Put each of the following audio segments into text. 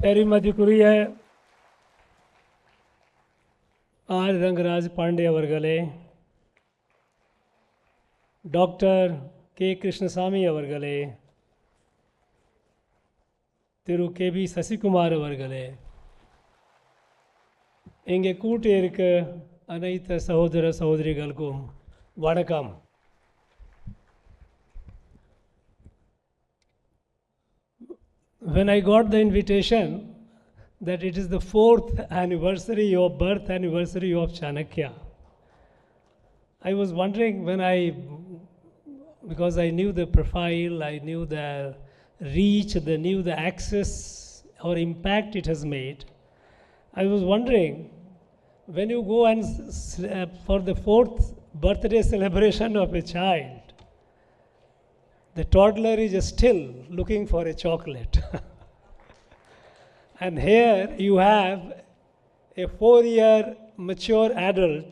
பெருமதிக்குரிய R Rangaraj Pandey அவர்களே, doctor K Krishnasamy அவர்களே, திரு KP Sasikumar அவர்களே, இங்கே கூட்டியிருக்க அனைத்து சகோதர சகோதரிகளுக்கும் வணக்கம். When I got the invitation that it is the 4th anniversary of birth anniversary of Chanakya, I was wondering because I knew the profile, I knew the reach, knew the access or impact it has made. I was wondering, when you go and for the 4th birthday celebration of a child, the toddler is still looking for a chocolate. And here you have a 4-year mature adult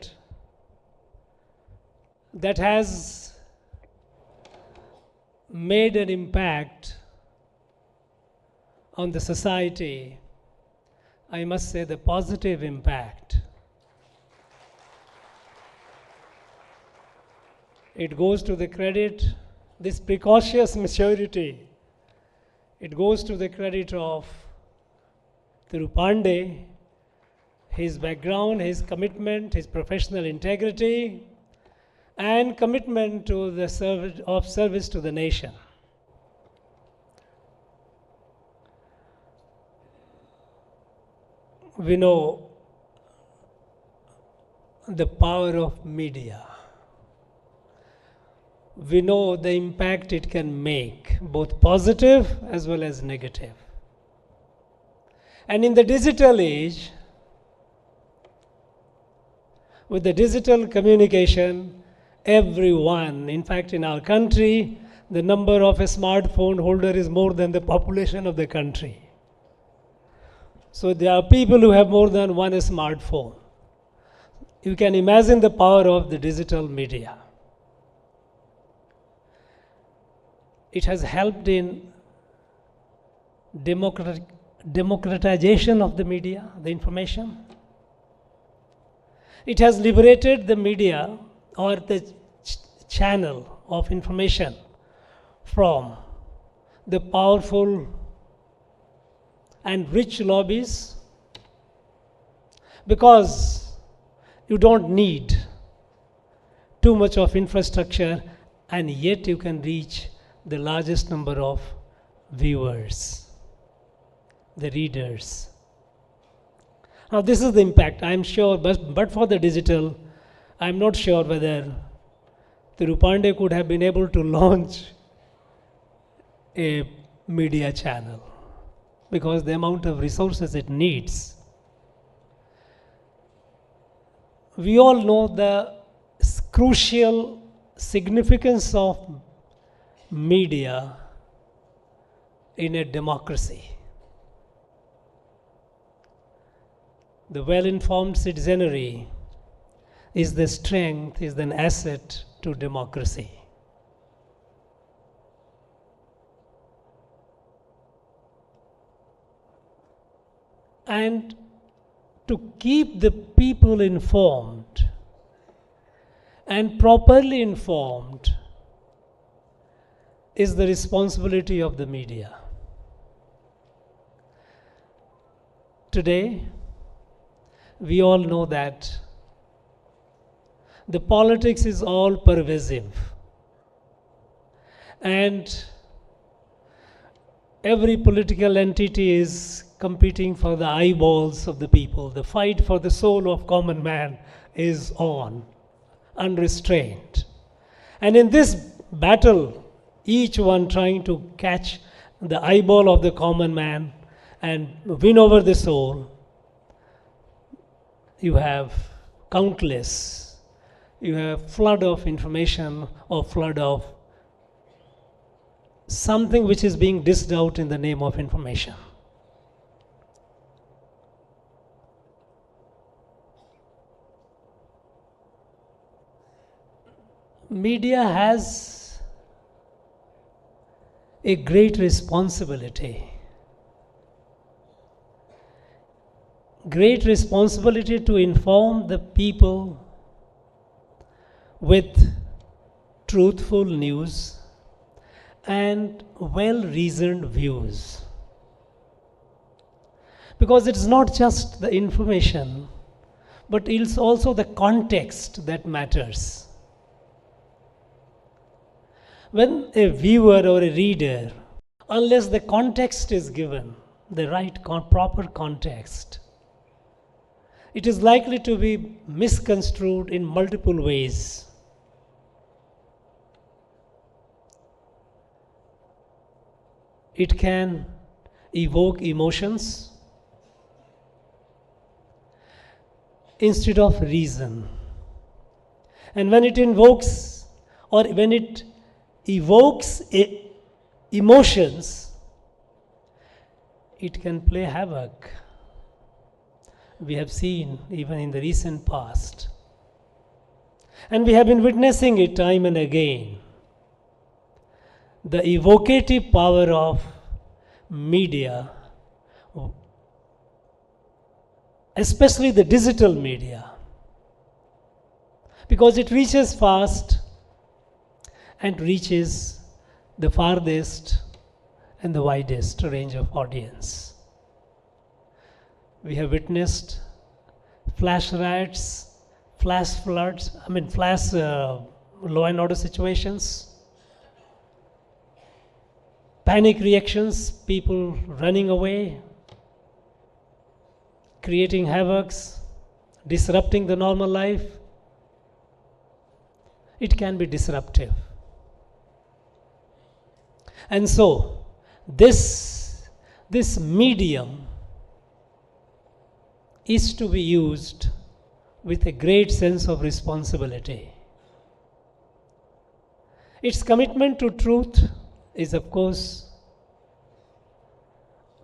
that has made an impact on the society. I must say the positive impact. It goes to the credit, this precocious maturity, it goes to the credit of Thiru Pandey, his background, his commitment, his professional integrity, and commitment to the service to the nation. We know the power of media. We know the impact it can make, both positive as well as negative. And in the digital age, with the digital communication, everyone, in fact in our country, the number of a smartphone holder is more than the population of the country. So there are people who have more than one smartphone. You can imagine the power of the digital media. It has helped in democratization of the media, the information. It has liberated the media or the channel of information from the powerful and rich lobbies, because you don't need too much of infrastructure and yet you can reach the largest number of viewers, the readers. Now this is the impact, I am sure, but for the digital, I am not sure whether Thiru Pandey could have been able to launch a media channel, because the amount of resources it needs. We all know the crucial significance of media in a democracy. The well-informed citizenry is the strength, is an asset to democracy. And to keep the people informed and properly informed is the responsibility of the media. Today, we all know that the politics is all pervasive, and every political entity is competing for the eyeballs of the people. The fight for the soul of common man is on, unrestrained. And in this battle, each one trying to catch the eyeball of the common man and win over the soul, you have countless, you have flood of information or flood of something which is being dished out in the name of information. Media has a great responsibility great responsibility to inform the people with truthful news and well-reasoned views. Because it's not just the information, but it's also the context that matters. When a viewer or a reader, unless the context is given, the right proper context, it is likely to be misconstrued in multiple ways. It can evoke emotions instead of reason. And when it invokes or when it evokes emotions, it can play havoc. We have seen even in the recent past. And we have been witnessing it time and again. The evocative power of media, especially the digital media, because it reaches fast and reaches the farthest and the widest range of audience. We have witnessed flash riots, flash floods, flash law and order situations, panic reactions, people running away, creating havocs, disrupting the normal life. It can be disruptive. And so, this medium is to be used with a great sense of responsibility. Its commitment to truth is, of course,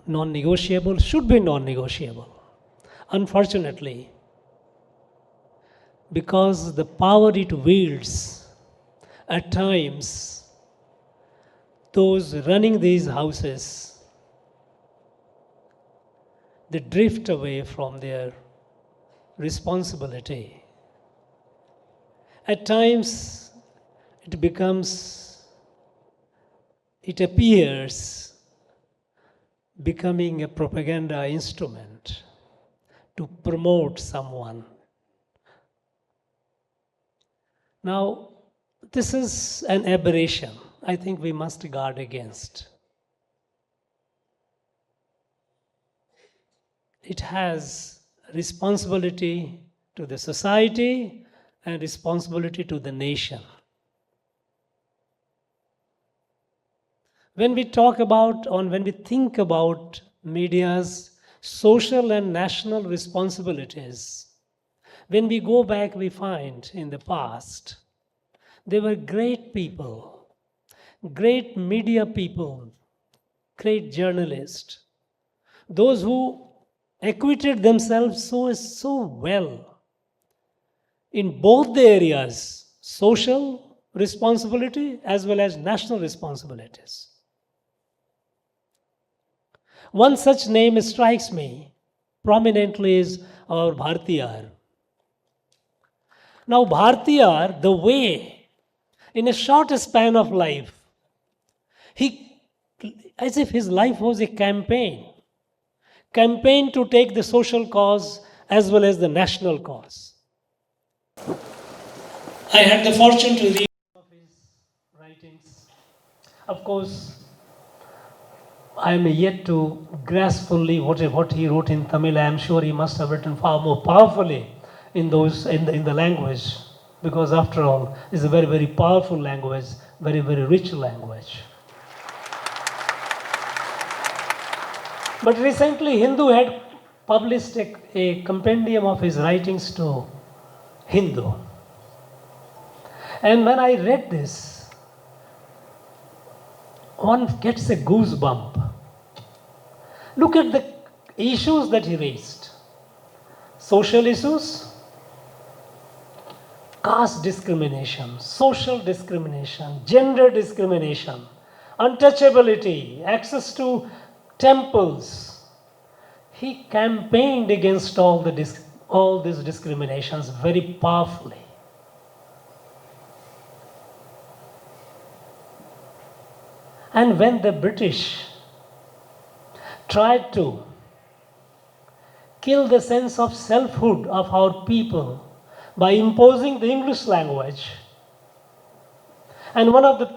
non-negotiable, should be non-negotiable. Unfortunately, because the power it wields, at times, those running these houses, they drift away from their responsibility. At times, it appears becoming a propaganda instrument to promote someone. Now, this is an aberration I think we must guard against. It has responsibility to the society and responsibility to the nation. When we think about media's social and national responsibilities, when we go back, we find in the past, there were great people, great media people, great journalists, those who acquitted themselves so well in both the areas, social responsibility as well as national responsibilities. One such name strikes me prominently is our Bharathiyar. Now, Bharathiyar, the way, in a short span of life, as if his life was a campaign to take the social cause as well as the national cause. I had the fortune to read some of his writings. Of course, I am yet to grasp fully what he wrote in Tamil. I am sure he must have written far more powerfully in the language, because after all, it's a very, very powerful language, very, very rich language. But recently, Hindu had published a compendium of his writings to Hindu. And when I read this, one gets a goosebump. Look at the issues that he raised. Social issues, caste discrimination, social discrimination, gender discrimination, untouchability, access to temples. he campaigned against all these discriminations very powerfully. And when the British tried to kill the sense of selfhood of our people by imposing the English language, and one of the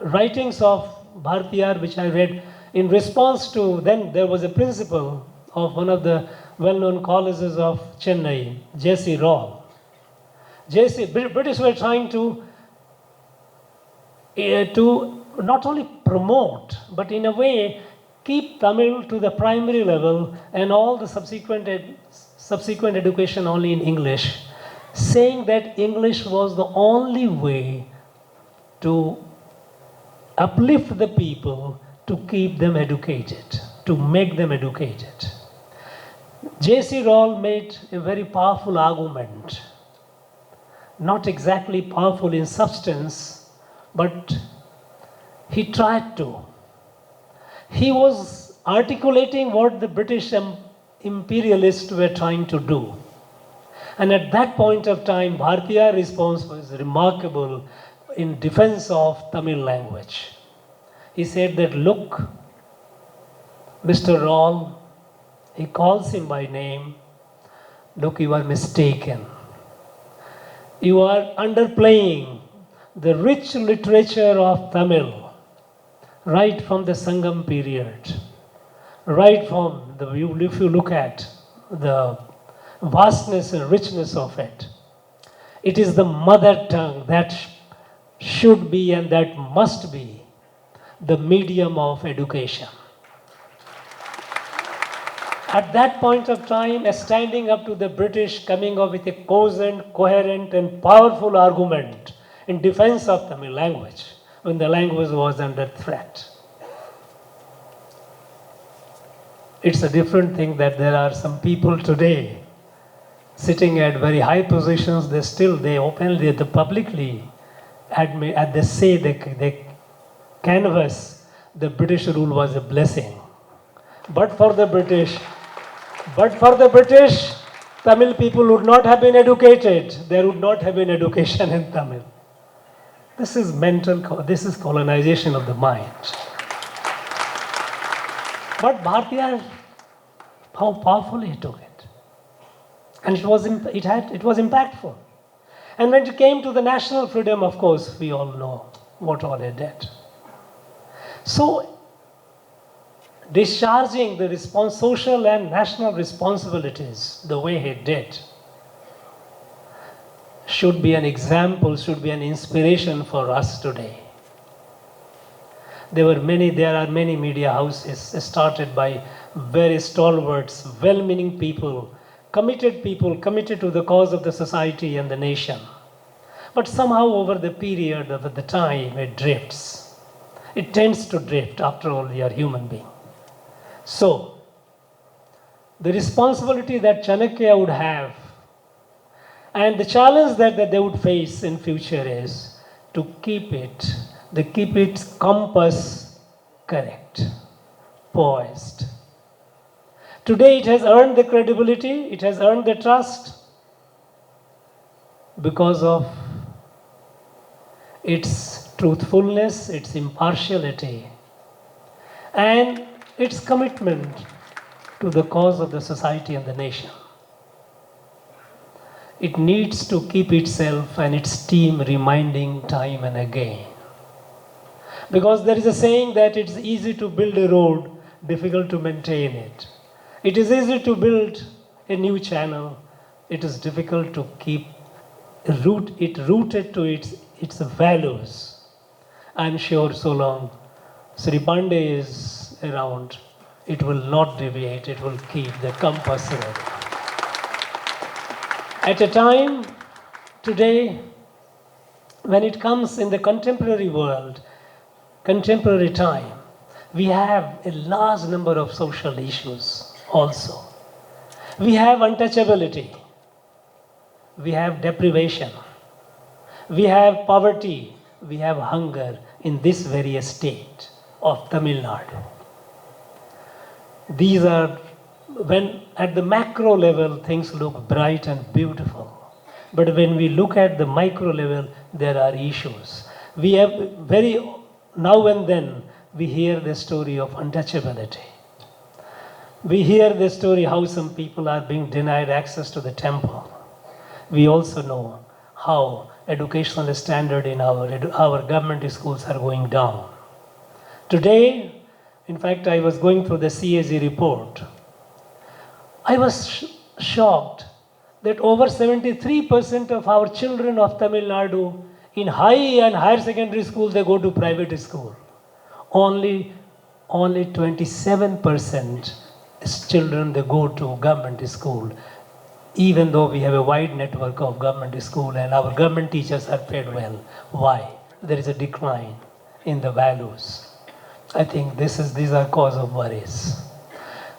writings of Bharathiyar which I read in response to, then there was a principal of one of the well-known colleges of Chennai, J.C. Rall. British were trying to not only promote, but in a way keep Tamil to the primary level and all the subsequent education only in English, saying that English was the only way to uplift the people, to keep them educated, to make them educated. J.C. Rall made a very powerful argument, not exactly powerful in substance, but he tried to. He was articulating what the British imperialists were trying to do. And at that point of time, Bharathiyar's response was remarkable in defense of Tamil language. He said that, look, Mr. Rall, he calls him by name, look, you are mistaken. You are underplaying the rich literature of Tamil, right from the Sangam period, right from if you look at the vastness and richness of it. It is the mother tongue that should be and that must be the medium of education. At that point of time, standing up to the British, coming up with a cogent, coherent and powerful argument in defense of Tamil language, when the language was under threat. It's a different thing that there are some people today sitting at very high positions, they openly, they publicly admit, they say they canvass the British rule was a blessing. But for the British, Tamil people would not have been educated. There would not have been education in Tamil. This is this is colonization of the mind. But Bharathiyar, how powerfully he took it. And it was impactful. And when it came to the national freedom, of course, we all know what all he did. So, discharging the social and national responsibilities the way he did should be an example, should be an inspiration for us today. There are many media houses started by very stalwarts, well-meaning people, committed to the cause of the society and the nation. But somehow over the period of the time, it drifts. It tends to drift. After all, we are human beings. So, the responsibility that Chanakya would have and the challenge that they would face in future is to keep its compass correct, poised. Today it has earned the credibility, it has earned the trust because of its truthfulness, its impartiality, and its commitment to the cause of the society and the nation. It needs to keep itself and its team reminding time and again. Because there is a saying that it's easy to build a road, difficult to maintain it. It is easy to build a new channel. It is difficult to keep it rooted to its values. I'm sure so long Sri Pandey is around, it will not deviate, it will keep the compass ready. At a time today when it comes in the contemporary world, contemporary time, we have a large number of social issues also. We have untouchability, we have deprivation, we have poverty, we have hunger in this very state of Tamil Nadu. These are, when at the macro level things look bright and beautiful. But when we look at the micro level, there are issues. We have now and then we hear the story of untouchability. We hear the story how some people are being denied access to the temple. We also know how educational standard in our government schools are going down. Today, in fact, I was going through the CAG report. I was shocked that over 73% of our children of Tamil Nadu in high and higher secondary school, they go to private school. Only 27% children, they go to government school, even though we have a wide network of government school and our government teachers are paid well. Why? There is a decline in the values. I think these are cause of worries.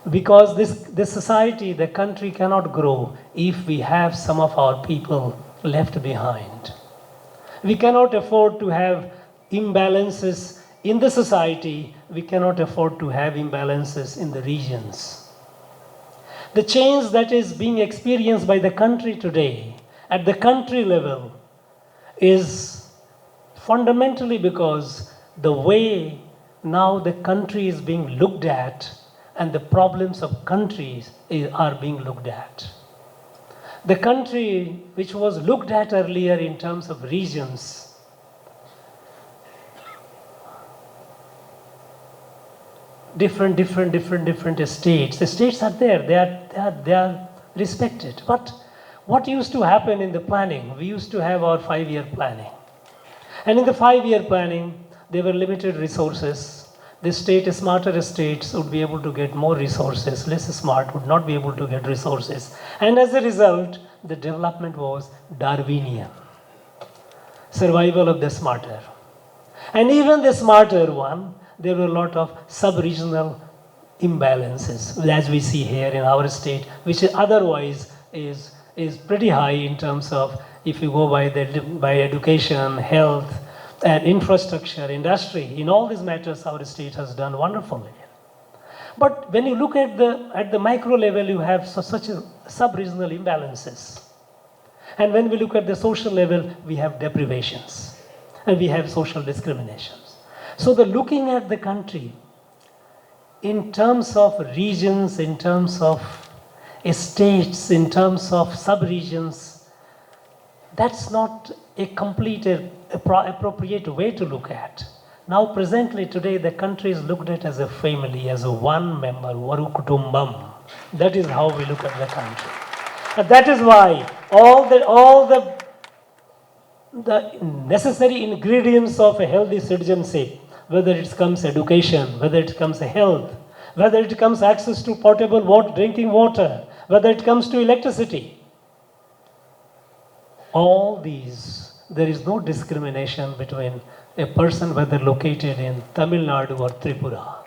Because this society, the country cannot grow if we have some of our people left behind. We cannot afford to have imbalances in the society. We cannot afford to have imbalances in the regions. The change that is being experienced by the country today, at the country level, is fundamentally because the way now the country is being looked at and the problems of countries are being looked at. The country which was looked at earlier in terms of regions, different states. The states are there, they are respected. But what used to happen in the planning? We used to have our 5-year planning. And in the 5-year planning, there were limited resources. The smarter states would be able to get more resources, less smart would not be able to get resources. And as a result, the development was Darwinian. Survival of the smarter. And even the smarter one, there were a lot of sub-regional imbalances, as we see here in our state, which otherwise is pretty high in terms of, if you go by education, health, and infrastructure, industry. In all these matters, our state has done wonderfully. But when you look at the micro level, you have such a sub-regional imbalances. And when we look at the social level, we have deprivations. And we have social discriminations. So looking at the country in terms of regions, in terms of states, in terms of sub-regions, that's not a complete, appropriate way to look at. Now presently today the country is looked at as a family, as a one member, varu kutumbam. That is how we look at the country. And that is why all the necessary ingredients of a healthy citizenship, whether it comes education, whether it comes health, whether it comes access to potable water, drinking water, whether it comes to electricity, all these, there is no discrimination between a person whether located in Tamil Nadu or Tripura.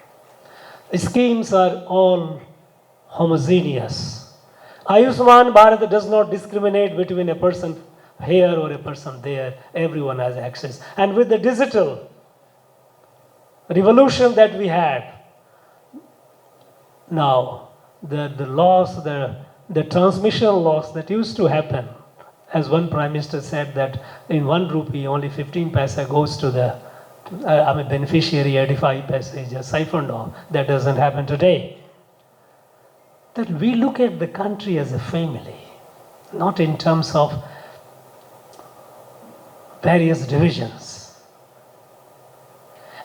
The schemes are all homogeneous. Ayushman Bharat does not discriminate between a person here or a person there. Everyone has access. And with the digital revolution that we had, now the loss, the transmission loss that used to happen, as one Prime Minister said that in 1 rupee only 15 paisa goes to the beneficiary, 85 paisa is just siphoned off. That doesn't happen today. That we look at the country as a family, not in terms of various divisions.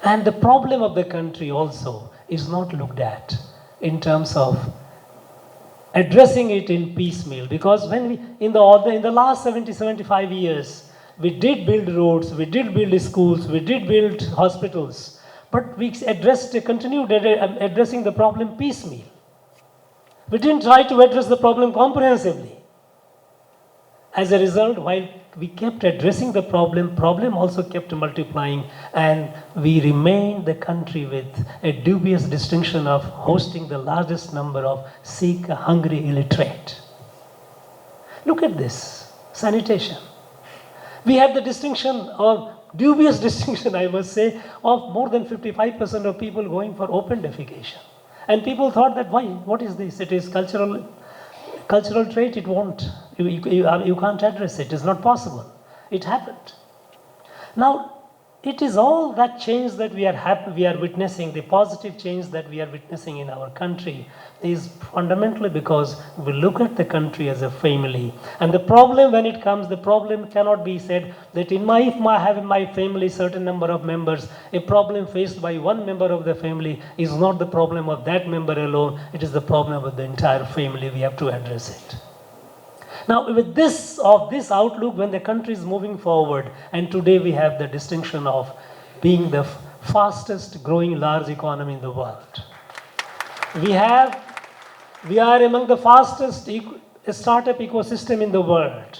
And the problem of the country also is not looked at in terms of addressing it in piecemeal, because when we, in the last 75 years, we did build roads, we did build schools, we did build hospitals, but we continued addressing the problem piecemeal. We didn't try to address the problem comprehensively. As a result, while we kept addressing the problem also kept multiplying, and we remained the country with a dubious distinction of hosting the largest number of sick, hungry, illiterate. Look at this, sanitation. We have the distinction of, dubious distinction I must say, of more than 55% of people going for open defecation. And people thought that, why? What is this? It is cultural trait. It won't. You can't address it. It's not possible. It happened. Now, it is all that change that we are witnessing, the positive change that we are witnessing in our country is fundamentally because we look at the country as a family. And the problem when it comes, the problem cannot be said that if I have in my family certain number of members, a problem faced by one member of the family is not the problem of that member alone, it is the problem of the entire family. We have to address it. Now, with this outlook, when the country is moving forward, and today we have the distinction of being the fastest growing large economy in the world. We are among the fastest startup ecosystem in the world.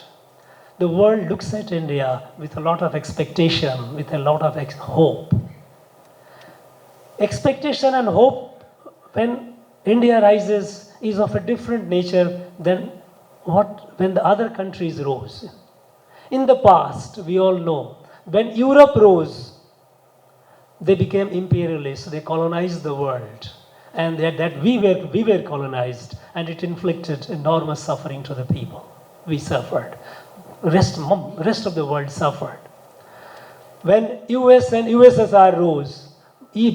The world looks at India with a lot of expectation, with a lot of hope. Expectation and hope when India rises is of a different nature than when the other countries rose. In the past, we all know, when Europe rose, they became imperialists, they colonized the world. And that we were colonized, and it inflicted enormous suffering to the people. We suffered. Rest of the world suffered. When US and USSR rose,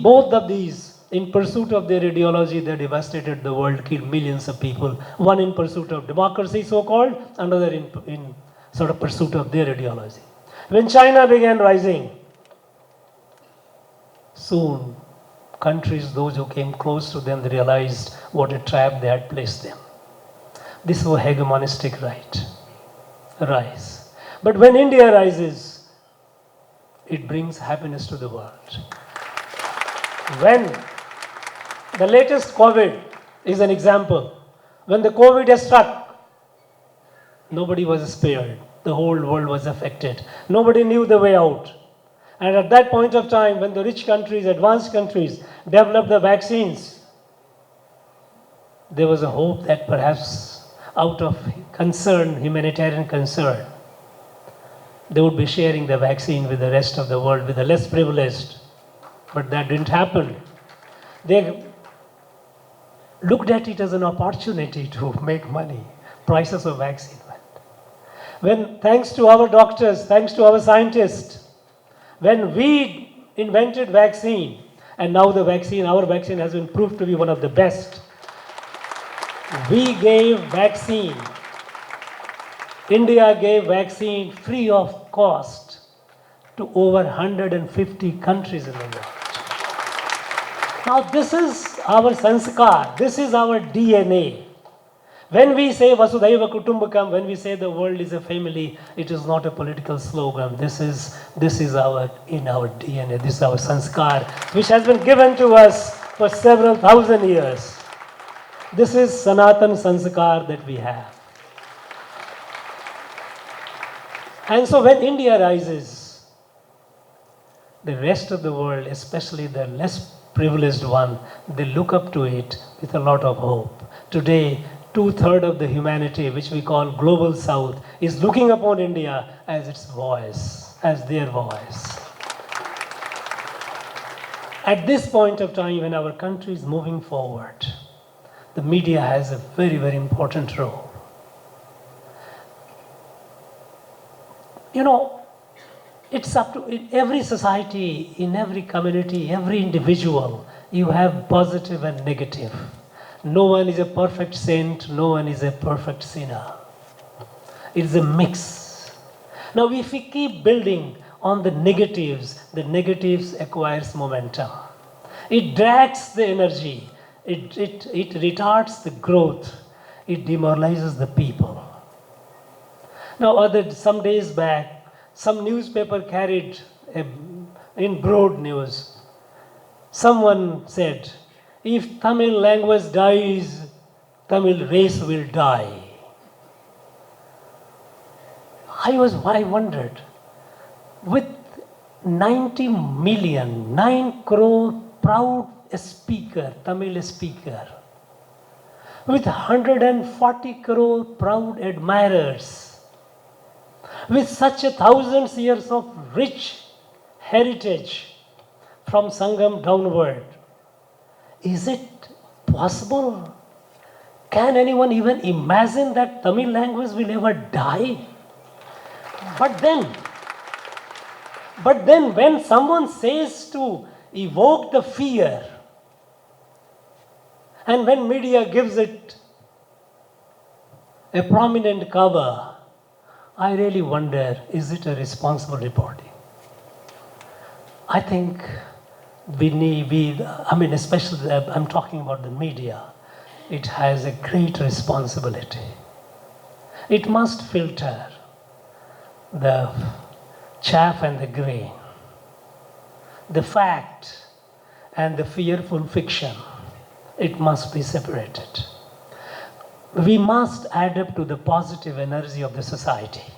both of these, in pursuit of their ideology, they devastated the world, killed millions of people. One in pursuit of democracy, so-called, another in sort of pursuit of their ideology. When China began rising, soon countries, those who came close to them, they realized what a trap they had placed them. This was hegemonistic rise. But when India rises, it brings happiness to the world. When the latest COVID is an example. When the COVID has struck, nobody was spared. The whole world was affected. Nobody knew the way out. And at that point of time, when the rich countries, advanced countries, developed the vaccines, there was a hope that perhaps out of concern, humanitarian concern, they would be sharing the vaccine with the rest of the world, with the less privileged. But that didn't happen. They looked at it as an opportunity to make money. Prices of vaccine went. When, thanks to our doctors, thanks to our scientists, when we invented vaccine, and now our vaccine has been proved to be one of the best. We gave vaccine. India gave vaccine free of cost to over 150 countries in the world. Now this is our sanskar, this is our DNA. When we say Vasudhaiva Kutumbakam, when we say the world is a family, it is not a political slogan. This is in our DNA, this is our sanskar, which has been given to us for several thousand years. This is Sanatan sanskar that we have. And so when India rises, the rest of the world, especially the less privileged one, they look up to it with a lot of hope. Today, 2/3 of the humanity, which we call Global South, is looking upon India as its voice, as their voice. At this point of time, when our country is moving forward, the media has a very, very important role. You know, it's up to in every society, in every community, every individual, you have positive and negative. No one is a perfect saint, no one is a perfect sinner. It's a mix. Now, if we keep building on the negatives acquires momentum. It drags the energy, it retards the growth, it demoralizes the people. Now, some days back, some newspaper carried in broad news. Someone said, if Tamil language dies, Tamil race will die. I wondered, with 90 million, 9 crore proud speaker, Tamil speaker, with 140 crore proud admirers, with such 1,000 years of rich heritage from Sangam downward, is it possible? Can anyone even imagine that Tamil language will ever die? But then when someone says to evoke the fear, and when media gives it a prominent cover, I really wonder, is it a responsible reporting? I think especially I'm talking about the media, it has a great responsibility. It must filter the chaff and the grain, the fact and the fearful fiction. It must be separated. We must adapt to the positive energy of the society.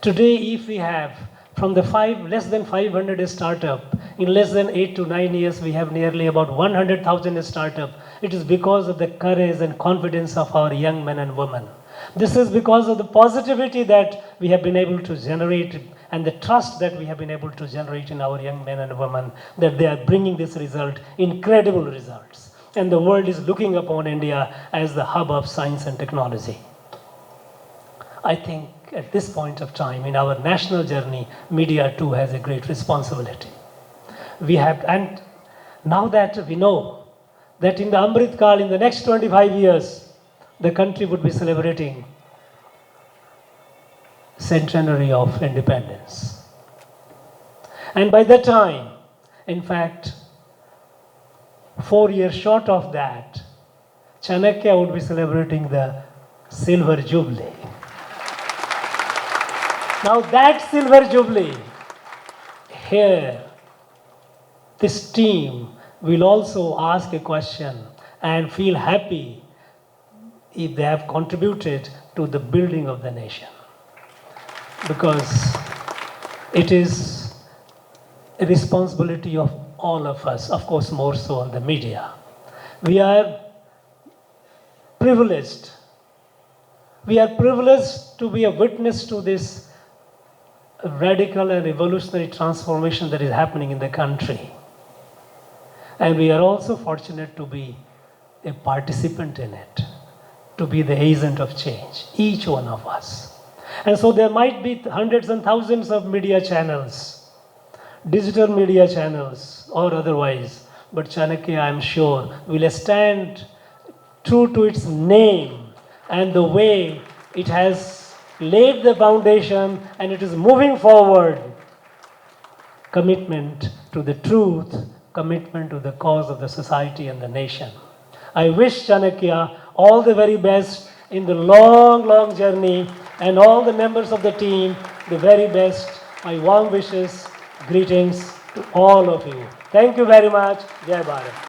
Today, if we have from the less than 500 startup, in less than 8 to 9 years, we have nearly about 100,000 startup. It is because of the courage and confidence of our young men and women. This is because of the positivity that we have been able to generate and the trust that we have been able to generate in our young men and women, that they are bringing this result, incredible results. And the world is looking upon India as the hub of science and technology. I think at this point of time in our national journey, media too has a great responsibility. And now that we know that in the Amrit Kal, in the next 25 years, the country would be celebrating centenary of independence. And by that time, in fact, 4 years short of that, Chanakya would be celebrating the Silver Jubilee. Now that Silver Jubilee, here, this team will also ask a question and feel happy if they have contributed to the building of the nation. Because it is a responsibility of all of us, of course more so on the media. We are privileged. We are privileged to be a witness to this radical and revolutionary transformation that is happening in the country. And we are also fortunate to be a participant in it, to be the agent of change, each one of us. And so there might be hundreds and thousands of media channels, digital media channels or otherwise, but Chanakya, I'm sure, will stand true to its name and the way it has laid the foundation and it is moving forward. Commitment to the truth, commitment to the cause of the society and the nation. I wish Chanakya all the very best in the long, long journey, and all the members of the team the very best. My warm wishes, greetings to all of you. Thank you very much. Jai Bharat.